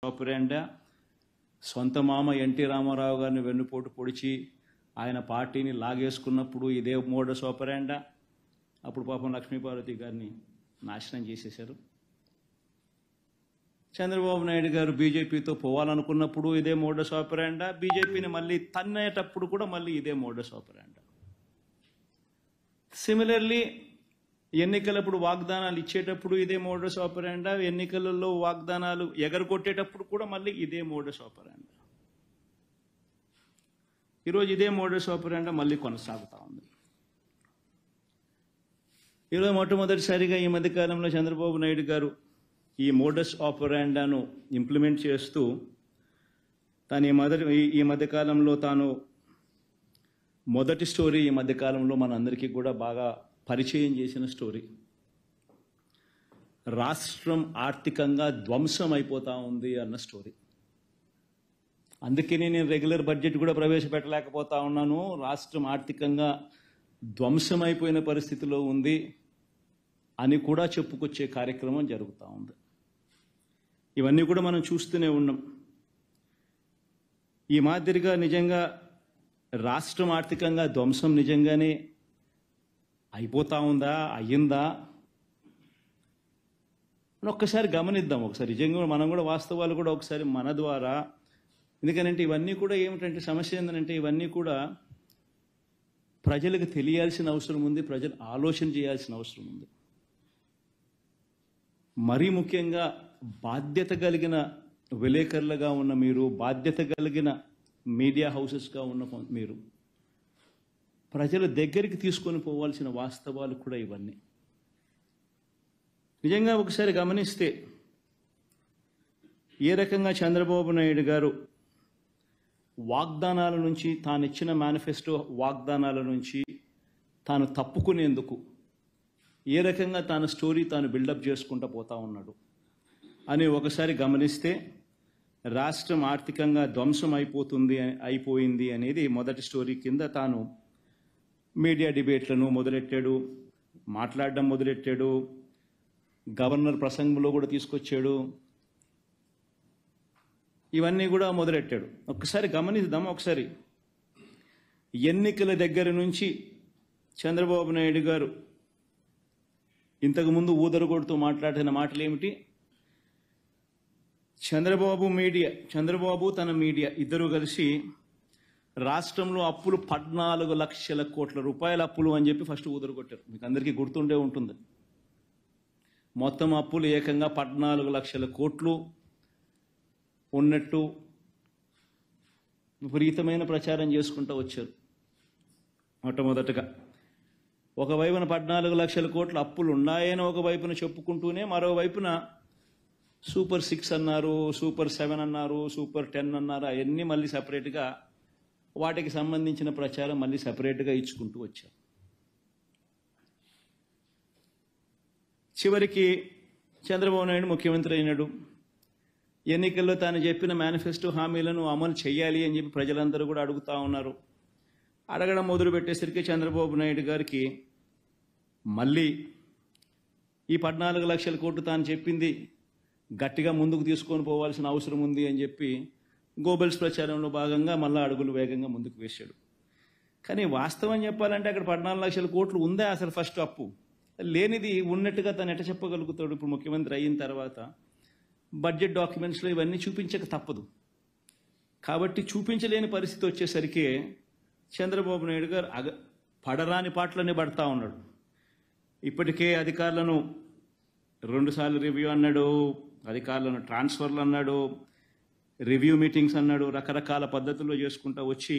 ఆపరేండా సొంత మామ ఎన్టీ రామారావు గారిని వెన్నుపోటు పొడిచి ఆయన పార్టీని లాగేసుకున్నప్పుడు ఇదే మోడస్ ఆపరేండా. అప్పుడు పాపం లక్ష్మీపార్వతి గారిని నాశనం చేసేశారు. చంద్రబాబు నాయుడు గారు బీజేపీతో పోవాలనుకున్నప్పుడు ఇదే మోడస్ ఆపరేండా. బీజేపీని మళ్ళీ తన్నేటప్పుడు కూడా మళ్ళీ ఇదే మోడస్ ఆపరేండా. సిమిలర్లీ ఎన్నికలప్పుడు వాగ్దానాలు ఇచ్చేటప్పుడు ఇదే మోడస్ ఆపరేండా. ఎన్నికలలో వాగ్దానాలు ఎగరగొట్టేటప్పుడు కూడా మళ్ళీ ఇదే మోడస్ ఆపరేండా. ఈరోజు ఇదే మోడస్ ఆపరేండా మళ్ళీ కొనసాగుతూ ఉంది. ఈరోజు మొట్టమొదటిసారిగా ఈ మధ్యకాలంలో చంద్రబాబు నాయుడు గారు ఈ మోడస్ ఆపరేండాను ఇంప్లిమెంట్ చేస్తూ తాను ఈ మధ్యకాలంలో తాను మొదటి స్టోరీ ఈ మధ్యకాలంలో మనందరికీ కూడా బాగా పరిచయం చేసిన స్టోరీ. రాష్ట్రం ఆర్థికంగా ధ్వంసం అయిపోతా ఉంది అన్న స్టోరీ. అందుకనే నేను రెగ్యులర్ బడ్జెట్ కూడా ప్రవేశపెట్టలేకపోతా ఉన్నాను. రాష్ట్రం ఆర్థికంగా ధ్వంసం అయిపోయిన పరిస్థితిలో ఉంది అని కూడా చెప్పుకొచ్చే కార్యక్రమం జరుగుతూ ఉంది. ఇవన్నీ కూడా మనం చూస్తూనే ఉన్నాం. ఈ మాదిరిగా నిజంగా రాష్ట్రం ఆర్థికంగా ధ్వంసం నిజంగానే అయిపోతా ఉందా, అయ్యిందా అని ఒక్కసారి గమనిద్దాం. ఒకసారి నిజంగా మనం కూడా వాస్తవాలు కూడా ఒకసారి మన ద్వారా, ఎందుకనంటే ఇవన్నీ కూడా ఏమిటంటే సమస్య ఏంటంటే ఇవన్నీ కూడా ప్రజలకు తెలియాల్సిన అవసరం ఉంది, ప్రజలు ఆలోచన చేయాల్సిన అవసరం ఉంది. మరీ ముఖ్యంగా బాధ్యత కలిగిన విలేకరులుగా ఉన్న మీరు, బాధ్యత కలిగిన మీడియా హౌసెస్గా ఉన్న మీరు ప్రజల దగ్గరికి తీసుకొని పోవాల్సిన వాస్తవాలు కూడా ఇవన్నీ. నిజంగా ఒకసారి గమనిస్తే ఏ రకంగా చంద్రబాబు నాయుడు గారు వాగ్దానాల నుంచి, తాను ఇచ్చిన మేనిఫెస్టో వాగ్దానాల నుంచి తాను తప్పుకునేందుకు ఏ రకంగా తాను స్టోరీ తాను బిల్డప్ చేసుకుంటూ పోతా ఉన్నాడు అని ఒకసారి గమనిస్తే రాష్ట్రం ఆర్థికంగా ధ్వంసం అయిపోయింది అనేది మొదటి స్టోరీ కింద తాను మీడియా డిబేట్లను మొదలెట్టాడు, మాట్లాడడం మొదలెట్టాడు, గవర్నర్ ప్రసంగంలో కూడా తీసుకొచ్చాడు, ఇవన్నీ కూడా మొదలెట్టాడు. ఒకసారి గమనిద్దాం. ఒకసారి ఎన్నికల దగ్గర నుంచి చంద్రబాబు నాయుడు గారు ఇంతకుముందు ఊదరగొడుతూ మాట్లాడిన మాటలు ఏమిటి? చంద్రబాబు తన మీడియా ఇద్దరు కలిసి రాష్ట్రంలో అప్పులు 14 లక్షల కోట్ల రూపాయల అప్పులు అని చెప్పి ఫస్ట్ ఊదరగొట్టారు. మీకు అందరికీ గుర్తుండే ఉంటుంది. మొత్తం అప్పులు ఏకంగా 14 లక్షల కోట్లు ఉన్నట్టు విపరీతమైన ప్రచారం చేసుకుంటూ వచ్చారు. మొట్టమొదటగా ఒకవైపున 14 లక్షల కోట్ల అప్పులు ఉన్నాయని ఒకవైపున చెప్పుకుంటూనే మరోవైపున సూపర్ 6 అన్నారు, సూపర్ 7 అన్నారు, సూపర్ 10 అన్నారు. అవన్నీ మళ్ళీ సపరేట్గా వాటికి సంబంధించిన ప్రచారం మళ్ళీ సపరేట్గా ఇచ్చుకుంటూ వచ్చారు. చివరికి చంద్రబాబు నాయుడు ముఖ్యమంత్రి అయినాడు. ఎన్నికల్లో తాను చెప్పిన మేనిఫెస్టో హామీలను అమలు చేయాలి అని చెప్పి ప్రజలందరూ కూడా అడుగుతూ ఉన్నారు. అడగడం మొదలు పెట్టేసరికి చంద్రబాబు నాయుడు గారికి మళ్ళీ ఈ 14 లక్షల కోట్లు తాను చెప్పింది గట్టిగా ముందుకు తీసుకొని పోవాల్సిన అవసరం ఉంది అని చెప్పి గోబెల్స్ ప్రచారంలో భాగంగా మళ్ళీ అడుగులు వేగంగా ముందుకు వేశాడు. కానీ వాస్తవం చెప్పాలంటే అక్కడ 14 లక్షల కోట్లు ఉందా అసలు? ఫస్ట్ అప్పు లేనిది ఉన్నట్టుగా తను ఎట్ట చెప్పగలుగుతాడు? ఇప్పుడు ముఖ్యమంత్రి అయిన తర్వాత బడ్జెట్ డాక్యుమెంట్స్లో ఇవన్నీ చూపించక తప్పదు. కాబట్టి చూపించలేని పరిస్థితి వచ్చేసరికి చంద్రబాబు నాయుడు గారు పడరాని పాటలనే పడతా ఉన్నాడు. ఇప్పటికే అధికారులను 2 సార్లు రివ్యూ అన్నాడు, అధికారులను ట్రాన్స్ఫర్లు అన్నాడు, రివ్యూ మీటింగ్స్ అన్నాడు, రకరకాల పద్ధతుల్లో చేసుకుంటూ వచ్చి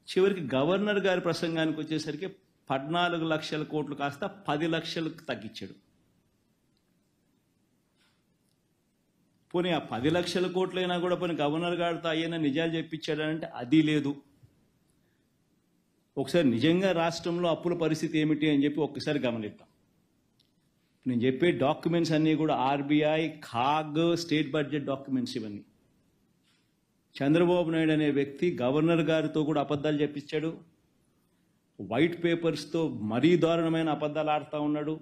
చివరికి గవర్నర్ గారి ప్రసంగానికి వచ్చేసరికి 14 లక్షల కోట్లు కాస్త 10 లక్షలకు తగ్గించాడు. పోనీ ఆ 10 లక్షల కోట్లైనా కూడా పోనీ గవర్నర్ గారితో అయ్యైనా నిజాలు చెప్పించాడంటే అది లేదు. ఒకసారి నిజంగా రాష్ట్రంలో అప్పుల పరిస్థితి ఏమిటి అని చెప్పి ఒక్కసారి గమనిద్దాం. నేను చెప్పే డాక్యుమెంట్స్ అన్నీ కూడా ఆర్బీఐ, ఖాగ్, స్టేట్ బడ్జెట్ డాక్యుమెంట్స్. ఇవన్నీ చంద్రబాబు నాయుడు అనే వ్యక్తి గవర్నర్ గారితో కూడా అబద్ధాలు చెప్పించాడు. వైట్ పేపర్స్తో మరీ దారుణమైన అబద్ధాలు ఆడుతూ ఉన్నాడు.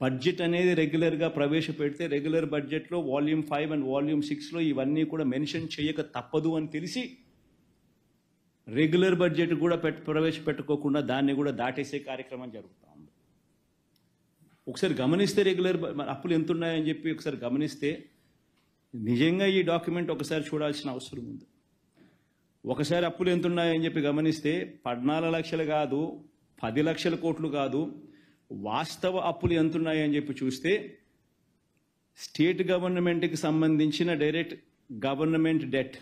బడ్జెట్ అనేది రెగ్యులర్గా ప్రవేశపెడితే రెగ్యులర్ బడ్జెట్లో వాల్యూమ్ 5 అండ్ వాల్యూమ్ 6లో ఇవన్నీ కూడా మెన్షన్ చేయక తప్పదు అని తెలిసి రెగ్యులర్ బడ్జెట్ కూడా ప్రవేశపెట్టుకోకుండా దాన్ని కూడా దాటేసే కార్యక్రమం జరుగుతూ ఉంది. ఒకసారి గమనిస్తే రెగ్యులర్ అప్పులు ఎంత ఉన్నాయని చెప్పి ఒకసారి గమనిస్తే నిజంగా ఈ డాక్యుమెంట్ ఒకసారి చూడాల్సిన అవసరం ఉంది. ఒకసారి అప్పులు ఎంత ఉన్నాయని చెప్పి గమనిస్తే 14 లక్షలు కాదు, 10 లక్షల కోట్లు కాదు, వాస్తవ అప్పులు ఎంత ఉన్నాయని చెప్పి చూస్తే స్టేట్ గవర్నమెంట్కి సంబంధించిన డైరెక్ట్ గవర్నమెంట్ డెట్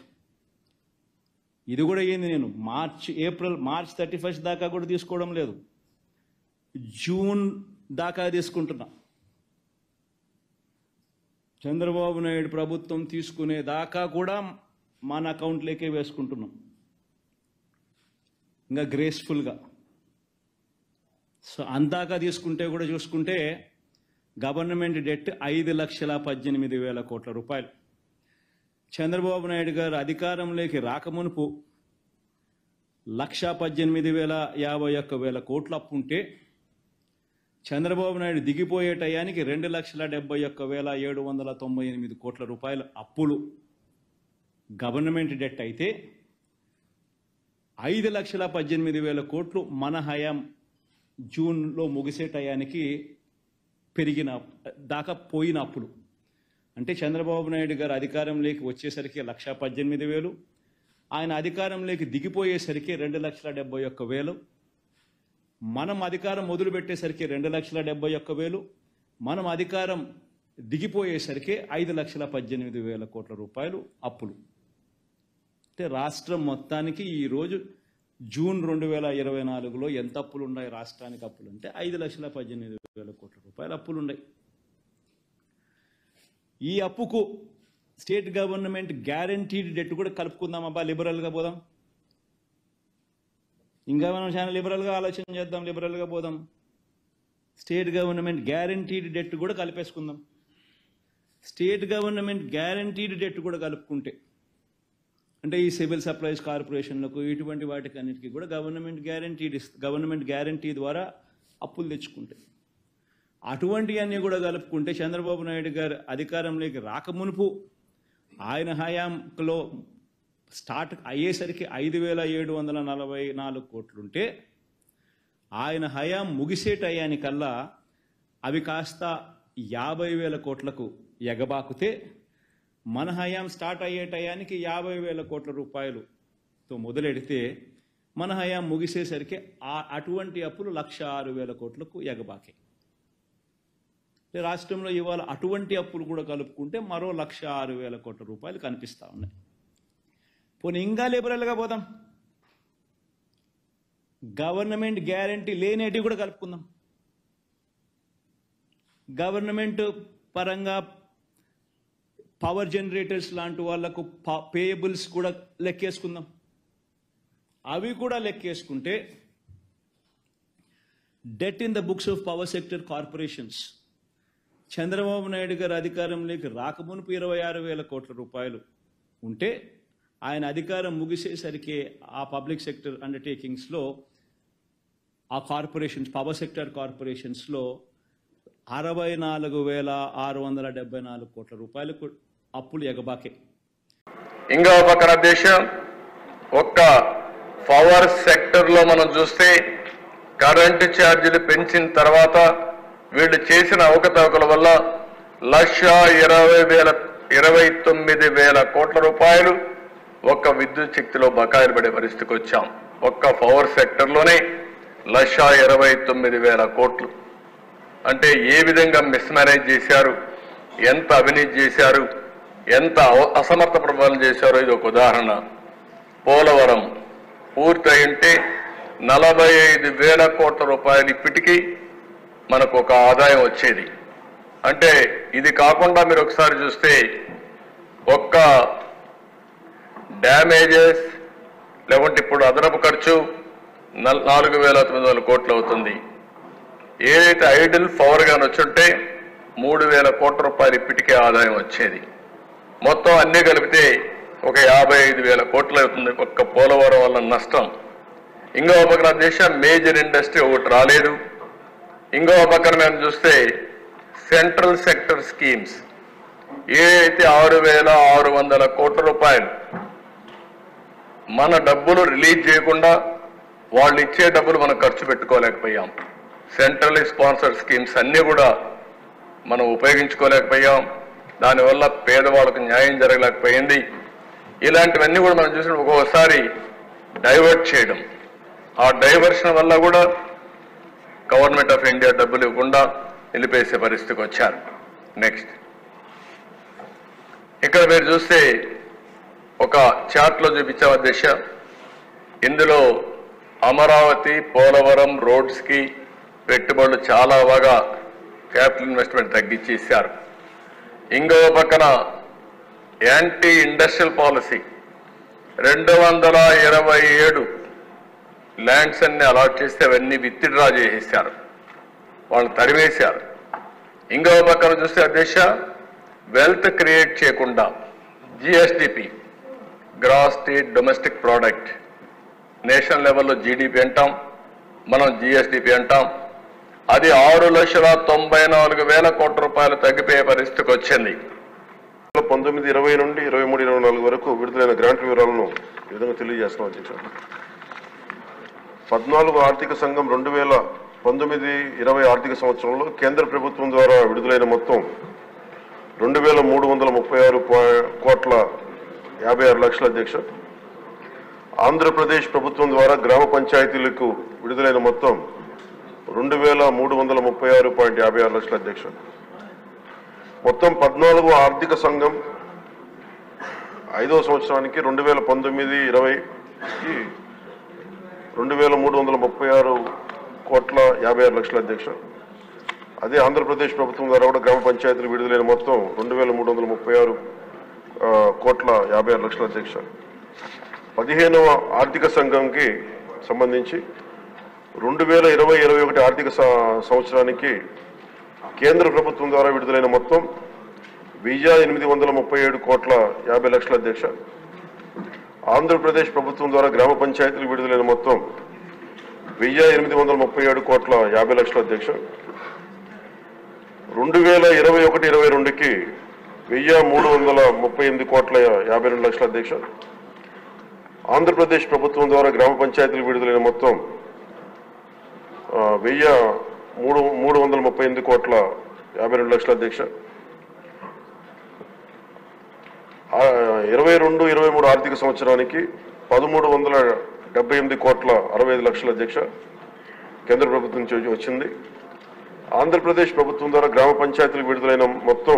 ఇది కూడా ఏంది, నేను మార్చ్ 31 దాకా కూడా తీసుకోవడం లేదు, జూన్ దాకా తీసుకుంటున్నా. చంద్రబాబు నాయుడు ప్రభుత్వం తీసుకునే దాకా కూడా మన అకౌంట్లోకే వేసుకుంటున్నాం ఇంకా గ్రేస్ఫుల్గా. సో అందాక తీసుకుంటే కూడా చూసుకుంటే గవర్నమెంట్ డెట్ 5,18,000 కోట్ల రూపాయలు. చంద్రబాబు నాయుడు గారు అధికారంలోకి రాకమునుపు 1,18,051 కోట్ల అప్పు ఉంటే చంద్రబాబు నాయుడు దిగిపోయే టయానికి 2,71,798 కోట్ల రూపాయల అప్పులు గవర్నమెంట్ డెట్ అయితే 5,18,000 కోట్లు మన హయాం జూన్లో ముగిసే టయానికి పెరిగిన దాకా పోయిన అప్పులు. అంటే చంద్రబాబు నాయుడు గారు అధికారంలోకి వచ్చేసరికి 1,18,000, ఆయన అధికారంలోకి దిగిపోయేసరికి 2,71,000, మనం అధికారం మొదలుపెట్టేసరికి 2,71,000, మనం అధికారం దిగిపోయేసరికి 5,18,000 కోట్ల రూపాయలు అప్పులు. అంటే రాష్ట్రం మొత్తానికి ఈరోజు జూన్ 2024లో ఎంత అప్పులు ఉన్నాయి రాష్ట్రానికి అప్పులు అంటే 5,18,000 కోట్ల రూపాయలు అప్పులు ఉన్నాయి. ఈ అప్పుకు స్టేట్ గవర్నమెంట్ గ్యారంటీడ్ డెట్ కూడా కలుపుకుందాం. అబ్బా లిబరల్గా పోదాం, ఇంకా మనం చాలా లిబరల్గా ఆలోచన చేద్దాం, లిబరల్గా పోదాం. స్టేట్ గవర్నమెంట్ గ్యారంటీడ్ డెట్ కూడా కలిపేసుకుందాం. స్టేట్ గవర్నమెంట్ గ్యారంటీడ్ డెట్ కూడా కలుపుకుంటే అంటే ఈ సివిల్ సప్లైస్ కార్పొరేషన్లకు ఇటువంటి వాటికి అన్నిటికీ కూడా గవర్నమెంట్ గ్యారంటీ ద్వారా అప్పులు తెచ్చుకుంటే అటువంటివన్నీ కూడా కలుపుకుంటే చంద్రబాబు నాయుడు గారు అధికారంలోకి రాకమునుపు ఆయన హయాంలో స్టార్ట్ అయ్యేసరికి 5,744 కోట్లుంటే ఆయన హయాం ముగిసే టయానికల్లా అవి కాస్త 50,000 కోట్లకు ఎగబాకుతే మన హయాం స్టార్ట్ అయ్యే టయానికి 50,000 కోట్ల రూపాయలుతో మొదలెడితే మన హయాం ముగిసేసరికి అటువంటి అప్పులు 1,06,000 కోట్లకు ఎగబాకాయి. రాష్ట్రంలో ఇవాళ అటువంటి అప్పులు కూడా కలుపుకుంటే మరో 1,06,000 కోట్ల రూపాయలు కనిపిస్తూ ఉన్నాయి. పోనీ ఇంకా లిబరల్గా పోదాం, గవర్నమెంట్ గ్యారంటీ లేనేటివి కూడా కలుపుకుందాం. గవర్నమెంట్ పరంగా పవర్ జనరేటర్స్ లాంటి వాళ్లకు పేయబుల్స్ కూడా లెక్కేసుకుందాం. అవి కూడా లెక్కేసుకుంటే debt in the books of power sector corporations Chandrababu Naidu garu అధికారంలోకి రాకమునుపు 26,000 కోట్ల రూపాయలు ఉంటే ఆయన అధికారం ముగిసేసరికి ఆ పబ్లిక్ సెక్టర్ అండర్టేకింగ్స్లో ఆ కార్పొరేషన్స్ పవర్ సెక్టర్ కార్పొరేషన్స్లో 64,674 కోట్ల రూపాయలకు అప్పులు ఎగబాకే. ఇంకా పక్కన దేశం ఒక్క పవర్ సెక్టర్లో మనం చూస్తే కరెంటు ఛార్జీలు పెంచిన తర్వాత వీళ్ళు చేసిన అవకతవకల వల్ల 1,29,000 కోట్ల రూపాయలు ఒక్క విద్యుత్ శక్తిలో బకాయిలు పడే పరిస్థితికి వచ్చాం. ఒక్క పవర్ సెక్టర్లోనే 1,29,000 కోట్లు. అంటే ఏ విధంగా మిస్మేనేజ్ చేశారు, ఎంత అవినీతి చేశారు, ఎంత అసమర్థ పరిపాలన చేశారో ఇది ఒక ఉదాహరణ. పోలవరం పూర్తయింటే 45,000 కోట్ల రూపాయలు ఇప్పటికీ మనకు ఒక ఆదాయం వచ్చేది. అంటే ఇది కాకుండా మీరు ఒకసారి చూస్తే ఒక్క డ్యామేజెస్ లేకుంటే ఇప్పుడు అదనపు ఖర్చు 4,900 కోట్లు అవుతుంది. ఏదైతే ఐడిల్ పవర్ గాని వచ్చుంటే 3,000 కోట్ల రూపాయలు ఇప్పటికే ఆదాయం వచ్చేది. మొత్తం అన్ని కలిపితే ఒక 55,000 కోట్లు అవుతుంది ఒక్క పోలవరం వల్ల నష్టం. ఇంకో పక్కన దేశం మేజర్ ఇండస్ట్రీ ఒకటి రాలేదు. ఇంకో పక్కన మేము చూస్తే సెంట్రల్ సెక్టర్ స్కీమ్స్ ఏ అయితే 6,600 కోట్ల రూపాయలు మన డబ్బులు రిలీజ్ చేయకుండా వాళ్ళు ఇచ్చే డబ్బులు మనం ఖర్చు పెట్టుకోలేకపోయాం. సెంట్రల్లీ స్పాన్సర్డ్ స్కీమ్స్ అన్నీ కూడా మనం ఉపయోగించుకోలేకపోయాం. దానివల్ల పేదవాళ్ళకు న్యాయం జరగలేకపోయింది. ఇలాంటివన్నీ కూడా మనం చూసిన ఒక్కొక్కసారి డైవర్ట్ చేయడం, ఆ డైవర్షన్ వల్ల కూడా గవర్నమెంట్ ఆఫ్ ఇండియా డబ్బులు ఇవ్వకుండా నిలిపేసే పరిస్థితికి వచ్చారు. నెక్స్ట్ ఇక్కడ మీరు చూస్తే ఒక చార్ట్లో చూపించాం అధ్యక్ష. ఇందులో అమరావతి పోలవరం రోడ్స్కి పెట్టుబడులు చాలా బాగా క్యాపిటల్ ఇన్వెస్ట్మెంట్ తగ్గించేశారు. ఇంకో పక్కన యాంటీ ఇండస్ట్రియల్ పాలసీ 227 ల్యాండ్స్ అన్ని అలాట్ చేస్తే అవన్నీ విత్డ్రా చేసేసారు, వాళ్ళు తరివేశారు. ఇంకో పక్కన చూస్తే అధ్యక్ష వెల్త్ క్రియేట్ చేయకుండా GSDP, gross state domestic product, national లెవెల్లో జీడిపి అంటాం, మనం జిఎస్డిపి అంటాం. అది 6,94,000 కోట్ల రూపాయలు తగ్గిపోయే పరిస్థితికి వచ్చింది. 19-20 నుండి 23-24 వరకు విడుదలైన గ్రాంట్ వివరాలను ఈ విధంగా తెలియజేస్తున్నాం అధ్యక్ష. 14 ఆర్థిక సంఘం 2019-20 ఆర్థిక సంవత్సరంలో కేంద్ర ప్రభుత్వం ద్వారా విడుదలైన మొత్తం 2,336,56 అధ్యక్ష. ఆంధ్రప్రదేశ్ ప్రభుత్వం ద్వారా గ్రామ పంచాయతీలకు విడుదలైన మొత్తం 2,336,56 అధ్యక్ష. మొత్తం 14వ ఆర్థిక సంఘం 5వ సంవత్సరానికి 2019-20కి 2,336,56 అధ్యక్ష. అదే ఆంధ్రప్రదేశ్ ప్రభుత్వం ద్వారా కూడా గ్రామ పంచాయతీలు విడుదలైన మొత్తం 2,336,56 అధ్యక్ష. 15వ ఆర్థిక సంఘంకి సంబంధించి 2020-21 ఆర్థిక సంవత్సరానికి కేంద్ర ప్రభుత్వం ద్వారా విడుదలైన మొత్తం 1,837,50,00,000 అధ్యక్ష. ఆంధ్రప్రదేశ్ ప్రభుత్వం ద్వారా గ్రామ పంచాయతీలు విడుదలైన మొత్తం 1,837,50,00,000 అధ్యక్ష. 2021-22కి 1,338,52,00,000 అధ్యక్ష. ఆంధ్రప్రదేశ్ ప్రభుత్వం ద్వారా గ్రామ పంచాయతీలు విడుదలైన మొత్తం 1,338,52,00,000 అధ్యక్ష. 22-23 ఆర్థిక సంవత్సరానికి 1,378,65,00,000 అధ్యక్ష కేంద్ర ప్రభుత్వం నుంచి వచ్చింది. ఆంధ్రప్రదేశ్ ప్రభుత్వం ద్వారా గ్రామ పంచాయతీలు విడుదలైన మొత్తం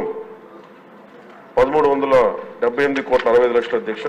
1,378,60,00,000 అధ్యక్ష.